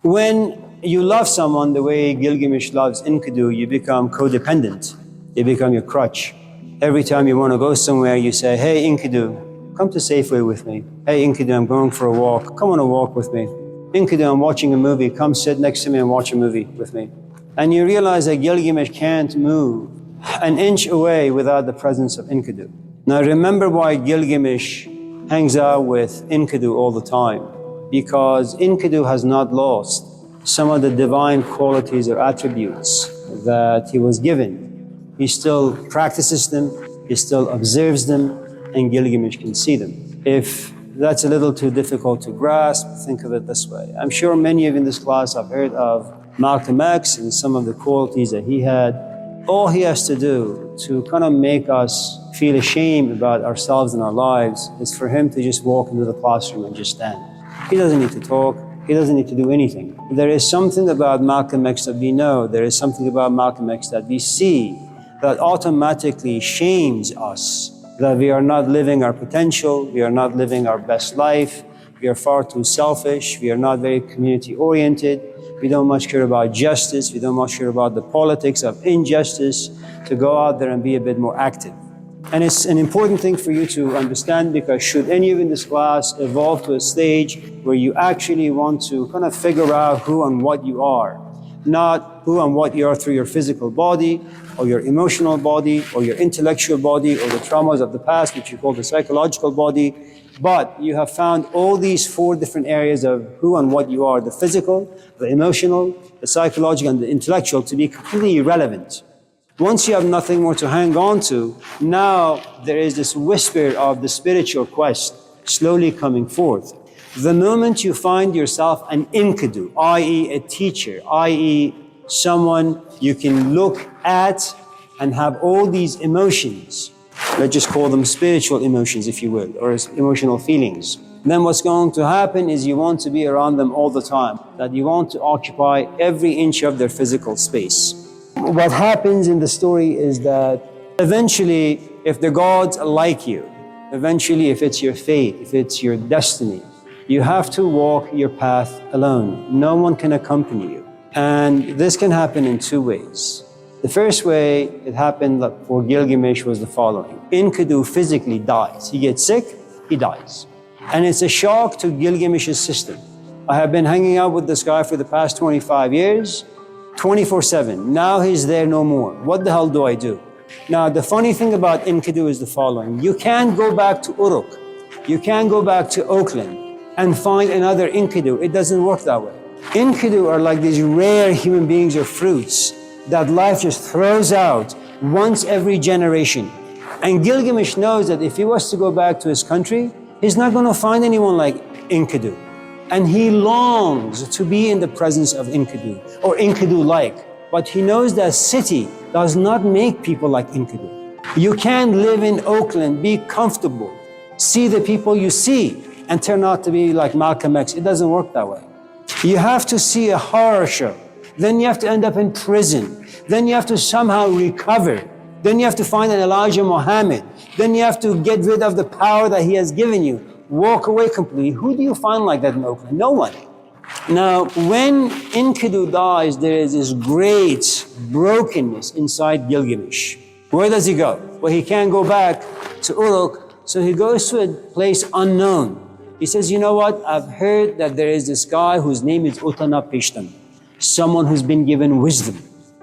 When you love someone the way Gilgamesh loves Enkidu, you become codependent. They become your crutch. Every time you want to go somewhere, you say, hey Enkidu, come to Safeway with me. Hey Enkidu, I'm going for a walk. Come on a walk with me. Enkidu, I'm watching a movie. Come sit next to me and watch a movie with me. And you realize that Gilgamesh can't move an inch away without the presence of Enkidu. Now remember why Gilgamesh hangs out with Enkidu all the time. Because Enkidu has not lost some of the divine qualities or attributes that he was given. He still practices them, he still observes them, and Gilgamesh can see them. If that's a little too difficult to grasp, think of it this way. I'm sure many of you in this class have heard of Malcolm X and some of the qualities that he had. All he has to do to kind of make us feel ashamed about ourselves and our lives is for him to just walk into the classroom and just stand. He doesn't need to talk. He doesn't need to do anything. There is something about Malcolm X that we know. There is something about Malcolm X that we see that automatically shames us, that we are not living our potential, we are not living our best life, we are far too selfish, we are not very community-oriented, we don't much care about justice, we don't much care about the politics of injustice, to go out there and be a bit more active. And it's an important thing for you to understand, because should any of you in this class evolve to a stage where you actually want to kind of figure out who and what you are, not who and what you are through your physical body or your emotional body or your intellectual body or the traumas of the past, which you call the psychological body, but you have found all these 4 different areas of who and what you are, the physical, the emotional, the psychological, and the intellectual, to be completely irrelevant. Once you have nothing more to hang on to, now there is this whisper of the spiritual quest slowly coming forth. The moment you find yourself an Enkidu, i.e. a teacher, i.e. someone you can look at and have all these emotions, let's just call them spiritual emotions, if you will, or emotional feelings, then what's going to happen is you want to be around them all the time, that you want to occupy every inch of their physical space. What happens in the story is that eventually, if the gods like you, eventually if it's your fate, if it's your destiny, you have to walk your path alone. No one can accompany you. And this can happen in 2 ways. The first way it happened for Gilgamesh was the following. Enkidu physically dies. He gets sick, he dies. And it's a shock to Gilgamesh's system. I have been hanging out with this guy for the past 25 years, 24/7. Now he's there no more. What the hell do I do? Now, the funny thing about Enkidu is the following. You can't go back to Uruk. You can't go back to Oakland and find another Enkidu. It doesn't work that way. Enkidu are like these rare human beings or fruits that life just throws out once every generation. And Gilgamesh knows that if he was to go back to his country, he's not going to find anyone like Enkidu. And he longs to be in the presence of Enkidu, or Enkidu-like. But he knows that city does not make people like Enkidu. You can't live in Oakland, be comfortable, see the people you see, and turn out to be like Malcolm X. It doesn't work that way. You have to see a horror show. Then you have to end up in prison. Then you have to somehow recover. Then you have to find an Elijah Muhammad. Then you have to get rid of the power that he has given you. Walk away completely. Who do you find like that in Oakland? No one. Now, when Enkidu dies, there is this great brokenness inside Gilgamesh. Where does he go? Well, he can't go back to Uruk, so he goes to a place unknown. He says, you know what? I've heard that there is this guy whose name is Utanapishtim, someone who's been given wisdom.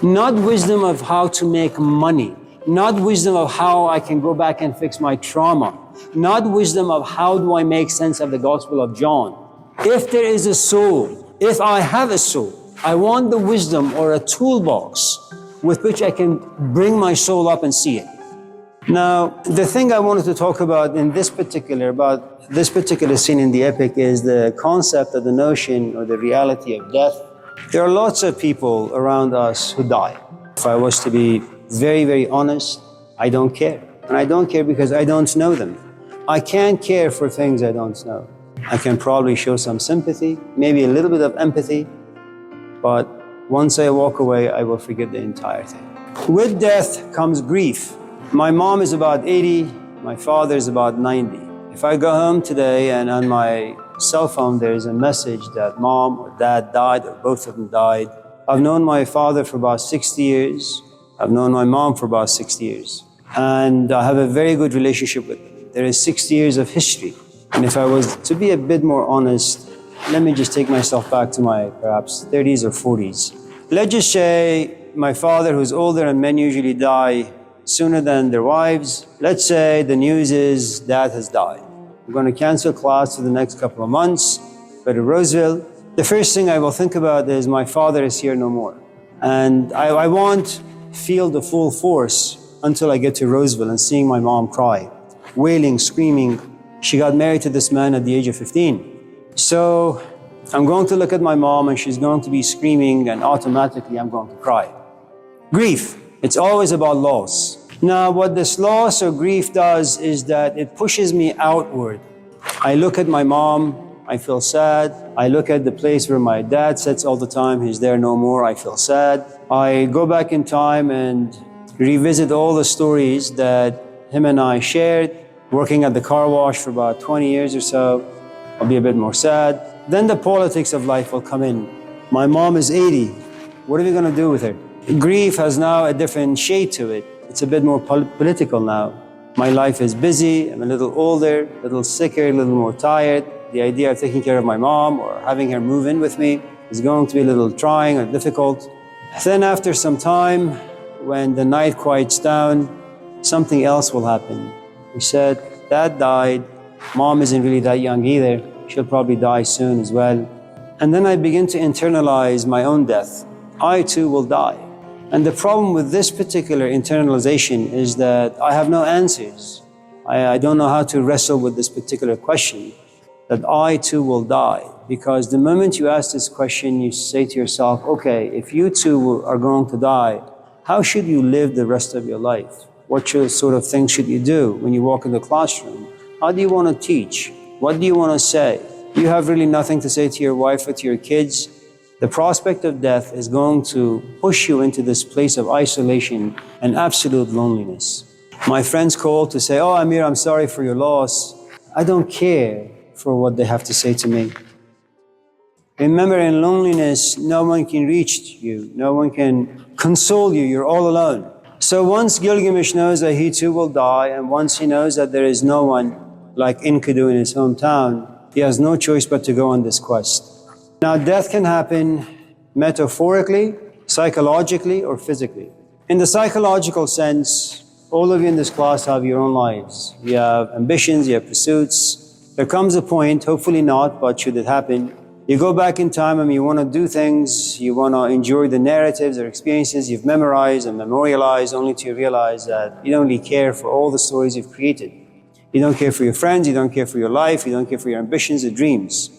Not wisdom of how to make money, not wisdom of how I can go back and fix my trauma, not wisdom of how do I make sense of the Gospel of John. If there is a soul, if I have a soul, I want the wisdom or a toolbox with which I can bring my soul up and see it. Now, the thing I wanted to talk about this particular scene in the epic is the concept of the notion or the reality of death. There are lots of people around us who die. If I was to be very, very honest, I don't care. And I don't care because I don't know them. I can't care for things I don't know. I can probably show some sympathy, maybe a little bit of empathy, but once I walk away, I will forget the entire thing. With death comes grief. My mom is about 80, my father is about 90. If I go home today and on my cell phone there is a message that mom or dad died or both of them died. I've known my father for about 60 years. I've known my mom for about 60 years. And I have a very good relationship with them. There is 60 years of history. And if I was to be a bit more honest, let me just take myself back to my perhaps 30s or 40s. Let's just say my father, who's older, and men usually die sooner than their wives. Let's say the news is dad has died. I'm going to cancel class for the next couple of months, go to Roseville. The first thing I will think about is my father is here no more. And I won't feel the full force until I get to Roseville and seeing my mom cry, wailing, screaming. She got married to this man at the age of 15. So I'm going to look at my mom and she's going to be screaming, and automatically I'm going to cry. Grief, it's always about loss. Now, what this loss or grief does is that it pushes me outward. I look at my mom, I feel sad. I look at the place where my dad sits all the time, he's there no more, I feel sad. I go back in time and revisit all the stories that him and I shared. Working at the car wash for about 20 years or so, I'll be a bit more sad. Then the politics of life will come in. My mom is 80. What are we going to do with her? Grief has now a different shade to it. It's a bit more political now. My life is busy, I'm a little older, a little sicker, a little more tired. The idea of taking care of my mom or having her move in with me is going to be a little trying or difficult. Then after some time, when the night quiets down, something else will happen. He said, Dad died, Mom isn't really that young either, she'll probably die soon as well. And then I begin to internalize my own death. I too will die. And the problem with this particular internalization is that I have no answers. I don't know how to wrestle with this particular question, that I too will die. Because the moment you ask this question, you say to yourself, okay, if you too are going to die, how should you live the rest of your life? What sort of things should you do when you walk in the classroom? How do you want to teach? What do you want to say? You have really nothing to say to your wife or to your kids. The prospect of death is going to push you into this place of isolation and absolute loneliness. My friends call to say, oh, Amir, I'm sorry for your loss. I don't care for what they have to say to me. Remember, in loneliness, no one can reach you. No one can console you. You're all alone. So once Gilgamesh knows that he too will die, and once he knows that there is no one like Enkidu in his hometown, he has no choice but to go on this quest. Now, death can happen metaphorically, psychologically, or physically. In the psychological sense, all of you in this class have your own lives. You have ambitions, you have pursuits. There comes a point, hopefully not, but should it happen, you go back in time and you want to do things, you want to enjoy the narratives or experiences you've memorized and memorialized, only to realize that you don't really care for all the stories you've created. You don't care for your friends, you don't care for your life, you don't care for your ambitions or dreams.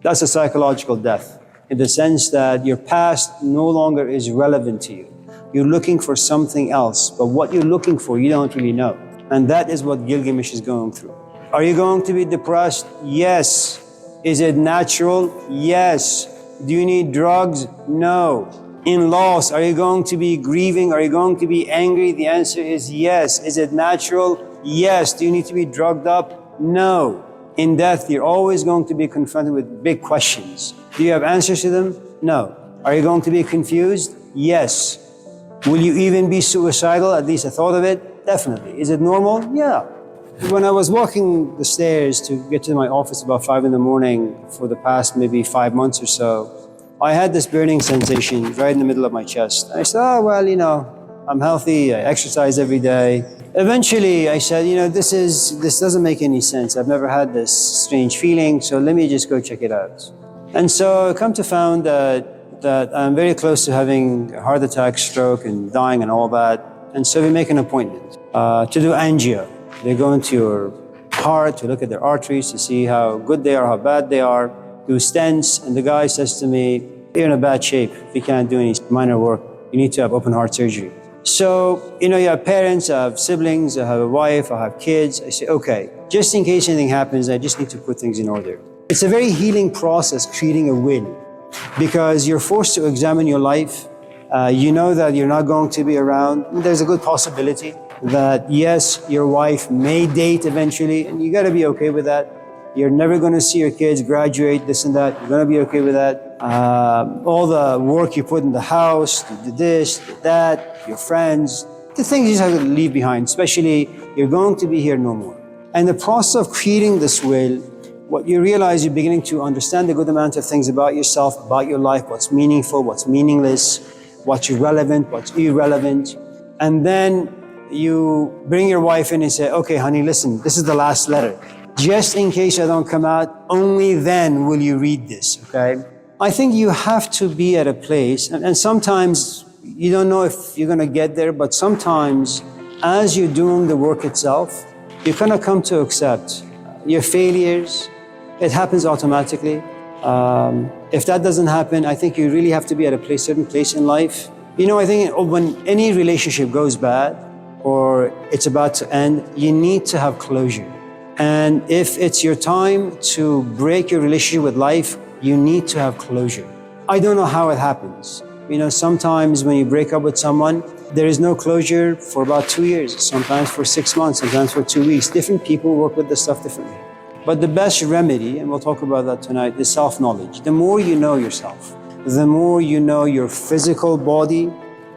That's a psychological death, in the sense that your past no longer is relevant to you. You're looking for something else, but what you're looking for, you don't really know. And that is what Gilgamesh is going through. Are you going to be depressed? Yes. Is it natural? Yes. Do you need drugs? No. In loss, are you going to be grieving? Are you going to be angry? The answer is yes. Is it natural? Yes. Do you need to be drugged up? No. In death, you're always going to be confronted with big questions. Do you have answers to them? No. Are you going to be confused? Yes. Will you even be suicidal? At least a thought of it? Definitely. Is it normal? Yeah. When I was walking the stairs to get to my office about 5 in the morning for the past maybe 5 months or so, I had this burning sensation right in the middle of my chest. I said, oh, well, I'm healthy, I exercise every day. Eventually, I said, this doesn't make any sense. I've never had this strange feeling, so let me just go check it out. And so I come to find that I'm very close to having a heart attack, stroke, and dying and all that. And so we make an appointment to do angio. They go into your heart to look at their arteries to see how good they are, how bad they are, do stents, and the guy says to me, you're in a bad shape. You can't do any minor work. You need to have open heart surgery. So, you have parents, I have siblings, I have a wife, I have kids. I say, okay, just in case anything happens, I just need to put things in order. It's a very healing process, creating a will, because you're forced to examine your life. You know that you're not going to be around. There's a good possibility that, yes, your wife may date eventually, and you got to be okay with that. You're never going to see your kids graduate, this and that. You're going to be okay with that. All the work you put in the house, this, that, your friends, the things you just have to leave behind, especially you're going to be here no more. And the process of creating this will, what you realize, you're beginning to understand a good amount of things about yourself, about your life, what's meaningful, what's meaningless, what's relevant, what's irrelevant. And then you bring your wife in and say, okay, honey, listen, this is the last letter. Just in case I don't come out, only then will you read this, okay? I think you have to be at a place, and sometimes you don't know if you're gonna get there, but sometimes as you're doing the work itself, you're gonna come to accept your failures. It happens automatically. If that doesn't happen, I think you really have to be at a certain place in life. You know, I think when any relationship goes bad or it's about to end, you need to have closure. And if it's your time to break your relationship with life, you need to have closure. I don't know how it happens. You know, sometimes when you break up with someone, there is no closure for about 2 years, sometimes for 6 months, sometimes for 2 weeks. Different people work with this stuff differently. But the best remedy, and we'll talk about that tonight, is self-knowledge. The more you know yourself, the more you know your physical body,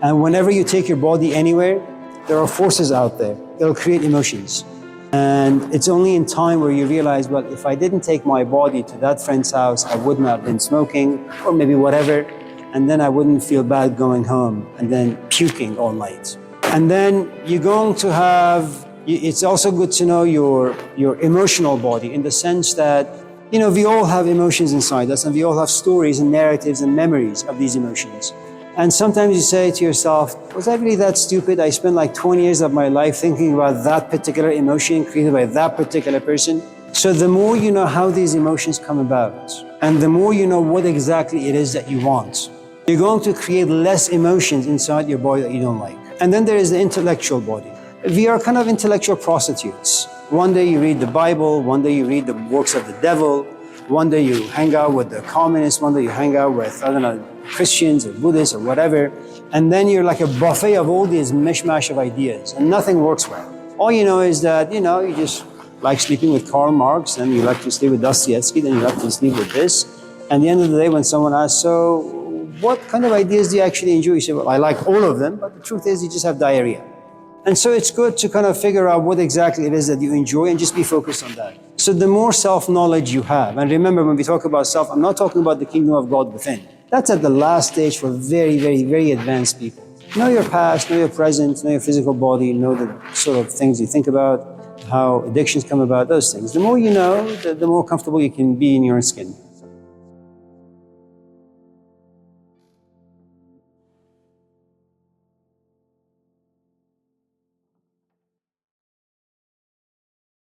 and whenever you take your body anywhere, there are forces out there. It'll create emotions. And it's only in time where you realize, well, if I didn't take my body to that friend's house, I wouldn't have been smoking, or maybe whatever, and then I wouldn't feel bad going home and then puking all night. And then you're going to have, it's also good to know your emotional body, in the sense that, you know, we all have emotions inside us, and we all have stories and narratives and memories of these emotions. And sometimes you say to yourself, was I really that stupid? I spent like 20 years of my life thinking about that particular emotion created by that particular person. So the more you know how these emotions come about, and the more you know what exactly it is that you want, you're going to create less emotions inside your body that you don't like. And then there is the intellectual body. We are kind of intellectual prostitutes. One day you read the Bible, one day you read the works of the devil, one day you hang out with the communists, one day you hang out with, I don't know, Christians or Buddhists or whatever, and then you're like a buffet of all these mishmash of ideas, and nothing works well. All you know is that, you know, you just like sleeping with Karl Marx, and you like to sleep with Dostoevsky, then you like to sleep with this. And at the end of the day, when someone asks, so what kind of ideas do you actually enjoy? You say, well, I like all of them, but the truth is you just have diarrhea. And so it's good to kind of figure out what exactly it is that you enjoy and just be focused on that. So the more self-knowledge you have, and remember when we talk about self, I'm not talking about the kingdom of God within. That's at the last stage for very, very, very advanced people. Know your past, know your present, know your physical body, know the sort of things you think about, how addictions come about, those things. The more you know, the more comfortable you can be in your own skin.